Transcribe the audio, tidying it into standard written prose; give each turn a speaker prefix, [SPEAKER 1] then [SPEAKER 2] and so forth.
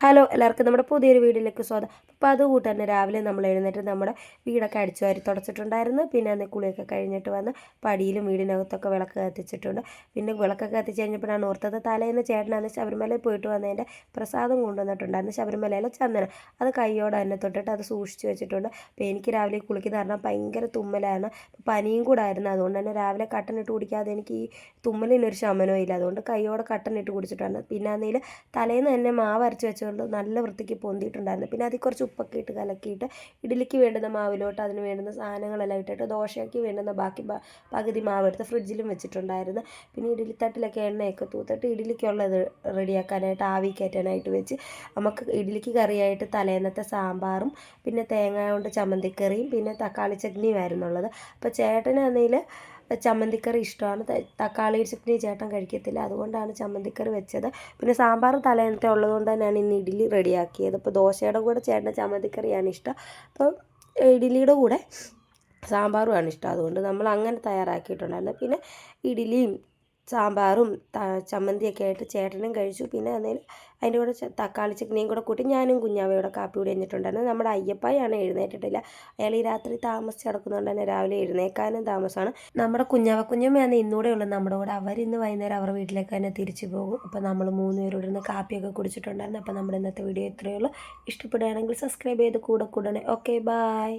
[SPEAKER 1] Hello എല്ലാവർക്കും നമ്മുടെ പുതിയൊരു വീഡിയോയിലേക്ക് സ്വാഗതം. അപ്പോൾ അതുകൂട്ട് തന്നെ രാവിലെ നമ്മൾ എഴുന്നേറ്റ് നമ്മുടെ വീടൊക്കെ അടിച്ചു വാരി തുടച്ചിട്ടുണ്ടായിരുന്നു. പിന്നെ അന്ന് കുളിയൊക്കെ കഴിഞ്ഞിട്ട് വന്ന് പടിയിലും വീടിനകത്തൊക്കെ വിളക്ക് കത്തിച്ചിട്ടുണ്ട്. പിന്നെ വിളക്കൊക്കെ കത്തിച്ച് കഴിഞ്ഞപ്പോഴാണ് ഓർത്തത് തലേന്ന് ചേട്ടനാണ് ശബരിമലയിൽ പോയിട്ട് വന്നതിൻ്റെ പ്രസാദം കൊണ്ടുവന്നിട്ടുണ്ടായിരുന്നു, ശബരിമലയിലെ ചന്ദനം. അത് കൈയോടെ തന്നെ തൊട്ടിട്ട് അത് സൂക്ഷിച്ച് വെച്ചിട്ടുണ്ട്. അപ്പോൾ എനിക്ക് രാവിലെ കുളിക്കുന്ന കാരണം ഭയങ്കര തുമ്മലാണ്, പനിയും കൂടെ ആയിരുന്നു. അതുകൊണ്ട് തന്നെ രാവിലെ കട്ടനിട്ട് കുടിക്കാതെ എനിക്ക് ഈ തുമ്മലിനൊരു ശമനവും ഇല്ല. അതുകൊണ്ട് കൈയോടെ കട്ടനിട്ട് കുടിച്ചിട്ടുണ്ട്. പിന്നെ അതിൽ തലേന്ന് തന്നെ മാവ് അരച്ച് വെച്ചുകൊണ്ട് നല്ല വൃത്തിക്ക് പൊന്തിയിട്ടുണ്ടായിരുന്നു. പിന്നെ അതിൽ കുറച്ച് ഉപ്പൊക്കെ ഇട്ട് കലക്കിയിട്ട് ഇഡ്ഡലിക്ക് വേണ്ടുന്ന മാവിലോട്ട് അതിന് വേണ്ടുന്ന സാധനങ്ങളെല്ലാം ഇട്ടിട്ട് ദോശയ്ക്ക് വേണ്ടുന്ന ബാക്കി പകുതി മാവ് എടുത്ത് ഫ്രിഡ്ജിലും വെച്ചിട്ടുണ്ടായിരുന്നു. പിന്നെ ഇഡ്ഡലിത്തട്ടിലൊക്കെ എണ്ണയൊക്കെ തൂത്തിട്ട് ഇഡ്ഡലിക്കുള്ളത് റെഡിയാക്കാനായിട്ട് ആവി കയറ്റാനായിട്ട് വെച്ച് നമുക്ക് ഇഡ്ഡലിക്ക് കറിയായിട്ട് തലേന്നത്തെ സാമ്പാറും പിന്നെ തേങ്ങ കൊണ്ട് ചമ്മന്തിക്കറിയും പിന്നെ തക്കാളി ചട്നിയുമായിരുന്നുള്ളത്. അപ്പോൾ ചേട്ടനാണെങ്കിൽ ചമ്മന്തിക്കറി ഇഷ്ടമാണ്, തക്കാളി ചട്നി ചേട്ടൻ കഴിക്കത്തില്ല, അതുകൊണ്ടാണ് ചമ്മന്തിക്കറി വെച്ചത്. പിന്നെ സാമ്പാർ തലേന്നത്തെ ഉള്ളതുകൊണ്ട് തന്നെയാണ് ഇന്ന് ഇഡ്ഡലി റെഡിയാക്കിയത്. അപ്പോൾ ദോശയുടെ കൂടെ ചേട്ടന് ചമ്മന്തിക്കറിയാണ് ഇഷ്ടം, അപ്പോൾ ഇഡ്ഡലിയുടെ കൂടെ സാമ്പാറുമാണ് ഇഷ്ടം. അതുകൊണ്ട് നമ്മൾ അങ്ങനെ തയ്യാറാക്കിയിട്ടുണ്ടായിരുന്നു. പിന്നെ ഇഡ്ഡലിയും സാമ്പാറും ചമ്മന്തിയൊക്കെ ആയിട്ട് ചേട്ടനും കഴിച്ചു. പിന്നെ അതിൻ്റെ കൂടെ തക്കാളി ചട്നിയും കൂടെ കൂട്ടി ഞാനും കുഞ്ഞാവയോടെ കാപ്പി കൂടി കഴിഞ്ഞിട്ടുണ്ടായിരുന്നു. നമ്മുടെ അയ്യപ്പായാണ് എഴുന്നേറ്റിട്ടില്ല, അയാൾ ഈ രാത്രി താമസിച്ച് കിടക്കുന്നതുകൊണ്ട് തന്നെ രാവിലെ എഴുന്നേക്കാനും താമസമാണ്. നമ്മുടെ കുഞ്ഞമ്മയാണ് ഇന്നൂടെ ഉള്ളത് നമ്മുടെ കൂടെ. അവരിന്ന് വൈകുന്നേരം അവരുടെ വീട്ടിലേക്ക് തന്നെ തിരിച്ചു പോകും. അപ്പോൾ നമ്മൾ 3 പേരോട് ഇരുന്ന് കാപ്പിയൊക്കെ കുടിച്ചിട്ടുണ്ടായിരുന്നു. അപ്പോൾ നമ്മുടെ ഇന്നത്തെ വീഡിയോ ഇത്രയേ ഉള്ളൂ. ഇഷ്ടപ്പെടുകയാണെങ്കിൽ സബ്സ്ക്രൈബ് ചെയ്ത് കൂടെ കൂടണേ. Okay, bye.